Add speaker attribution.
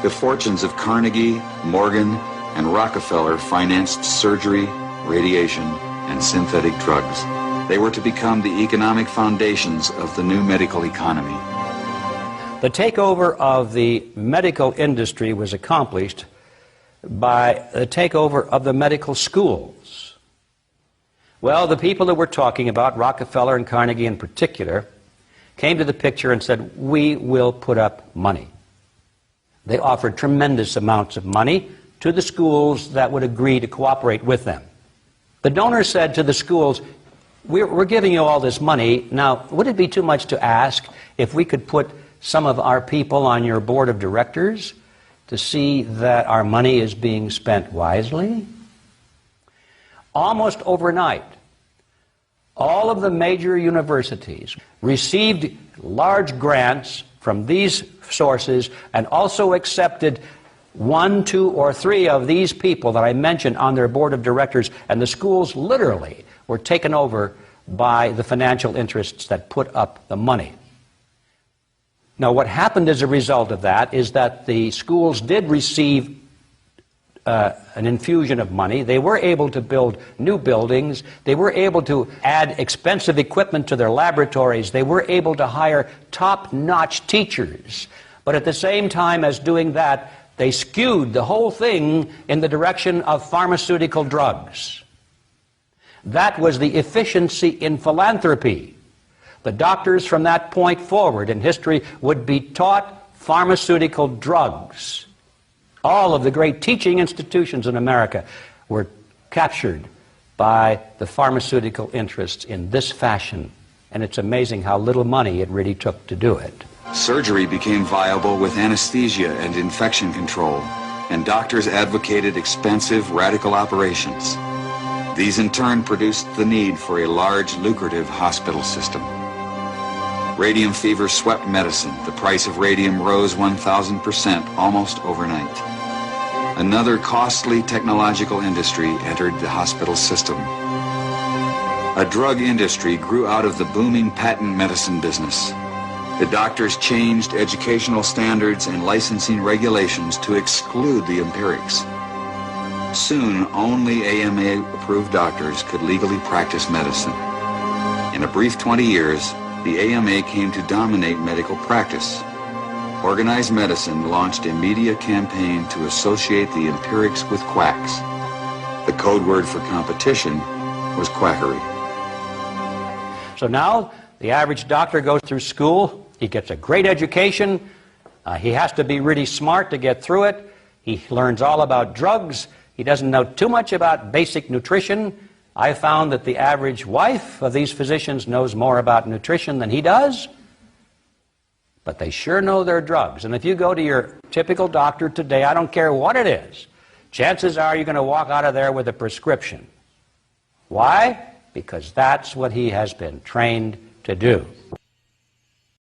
Speaker 1: The fortunes of Carnegie, Morgan, and Rockefeller financed surgery, radiation, and synthetic drugs. They were to become the economic foundations of the new medical economy.
Speaker 2: The takeover of the medical industry was accomplished by the takeover of the medical schools. Well, the people that we're talking about, Rockefeller and Carnegie in particular, came to the picture and said, we will put up money. They offered tremendous amounts of money to the schools that would agree to cooperate with them. The donors said to the schools, we're giving you all this money. Now, would it be too much to ask if we could put some of our people on your board of directors to see that our money is being spent wisely? Almost overnight, all of the major universities received large grants from these sources and also accepted 1, 2, or 3 of these people that I mentioned on their board of directors, and the schools literally were taken over by the financial interests that put up the money. Now, what happened as a result of that is that the schools did receive an infusion of money. They were able to build new buildings. They were able to add expensive equipment to their laboratories. They were able to hire top-notch teachers. But at the same time as doing that, they skewed the whole thing in the direction of pharmaceutical drugs. That was the efficiency in philanthropy. The doctors from that point forward in history would be taught pharmaceutical drugs. All of the great teaching institutions in America were captured by the pharmaceutical interests in this fashion. And it's amazing how little money it really took to do it.
Speaker 1: Surgery became viable with anesthesia and infection control, and doctors advocated expensive, radical operations. These in turn produced the need for a large, lucrative hospital system. Radium fever swept medicine. The price of radium rose 1,000% almost overnight. Another costly technological industry entered the hospital system. A drug industry grew out of the booming patent medicine business. The doctors changed educational standards and licensing regulations to exclude the empirics. Soon, only AMA-approved doctors could legally practice medicine. In a brief 20 years, the AMA came to dominate medical practice. Organized Medicine launched a media campaign to associate the empirics with quacks. The code word for competition was quackery.
Speaker 2: So now, the average doctor goes through school. He gets a great education. He has to be really smart to get through it. He learns all about drugs. He doesn't know too much about basic nutrition. I found that the average wife of these physicians knows more about nutrition than he does. But they sure know their drugs. And if you go to your typical doctor today, I don't care what it is, chances are you're going to walk out of there with a prescription. Why? Because that's what he has been trained to do.